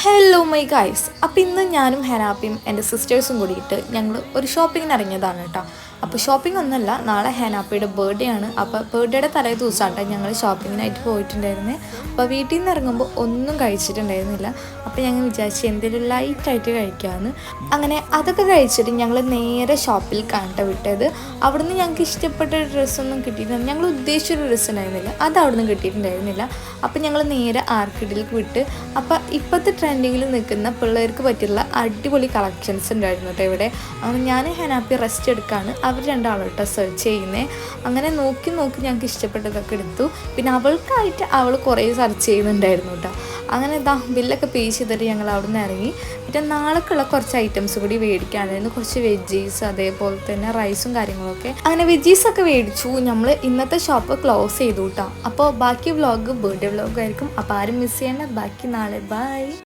Hello my guys. അപ്പോൾ ഇന്ന് ഞാനും ഹെനാപ്പിയും എൻ്റെ സിസ്റ്റേഴ്സും കൂടിയിട്ട് ഞങ്ങൾ ഒരു ഷോപ്പിങ്ങിന് ഇറങ്ങിയതാണ് കേട്ടോ. അപ്പോൾ ഷോപ്പിംഗ് ഒന്നല്ല, നാളെ ഹെനാപ്പിയുടെ ബർത്ത്ഡേ ആണ്. അപ്പോൾ ബർത്ത്ഡേയുടെ തലേ ദിവസമായിട്ട് ഞങ്ങൾ ഷോപ്പിങ്ങിനായിട്ട് പോയിട്ടുണ്ടായിരുന്നേ. അപ്പോൾ വീട്ടിൽ നിന്ന് ഇറങ്ങുമ്പോൾ ഒന്നും കഴിച്ചിട്ടുണ്ടായിരുന്നില്ല. അപ്പോൾ ഞങ്ങൾ വിചാരിച്ച് എന്തെങ്കിലും ലൈറ്റായിട്ട് കഴിക്കാമെന്ന്. അങ്ങനെ അതൊക്കെ കഴിച്ചിട്ട് ഞങ്ങൾ നേരെ ഷോപ്പിൽ കണ്ടിട്ട് വിട്ടത്. അവിടുന്ന് ഞങ്ങൾക്ക് ഇഷ്ടപ്പെട്ട ഡ്രസ്സൊന്നും കിട്ടിയിട്ടില്ല. ഞങ്ങൾ ഉദ്ദേശിച്ചൊരു ഡ്രസ്സ് ഉണ്ടായിരുന്നില്ല, അത് അവിടുന്ന് കിട്ടിയിട്ടുണ്ടായിരുന്നില്ല. അപ്പോൾ ഞങ്ങൾ നേരെ ആർക്കിഡിലേക്ക് വിട്ട്. അപ്പോൾ ഇപ്പോഴത്തെ ട്രെൻഡിങ്ങിൽ നിൽക്കുന്ന പിള്ളേർക്ക് പറ്റിയുള്ള അടിപൊളി കളക്ഷൻസ് ഉണ്ടായിരുന്നു കേട്ടോ ഇവിടെ. അങ്ങനെ ഞാൻ ഹെനാപ്പി റെസ്റ്റ് എടുക്കുകയാണ്, അവർ രണ്ടാളും കേട്ടോ സെർച്ച് ചെയ്യുന്നത്. അങ്ങനെ നോക്കി ഞങ്ങൾക്ക് ഇഷ്ടപ്പെട്ടതൊക്കെ എടുത്തു. പിന്നെ അവൾക്കായിട്ട് അവൾ കുറേ സെർച്ച് ചെയ്യുന്നുണ്ടായിരുന്നു കേട്ടോ. അങ്ങനെ ഇതാ ബില്ലൊക്കെ പേ ചെയ്തിട്ട് ഞങ്ങൾ അവിടെ നിന്ന് ഇറങ്ങി. പിന്നെ നാളേക്കുള്ള കുറച്ച് ഐറ്റംസ് കൂടി മേടിക്കാനായിരുന്നു, കുറച്ച് വെജീസ്, അതേപോലെ തന്നെ റൈസും കാര്യങ്ങളൊക്കെ. അങ്ങനെ വെജീസൊക്കെ മേടിച്ചു. നമ്മൾ ഇന്നത്തെ ഷോപ്പ് ക്ലോസ് ചെയ്തു കേട്ടോ. അപ്പോൾ ബാക്കി വ്ളോഗ് ബർത്ത്ഡേ വ്ളോഗായിരിക്കും. അപ്പോൾ ആരും മിസ് ചെയ്യേണ്ട. ബാക്കി നാളെ. ബൈ.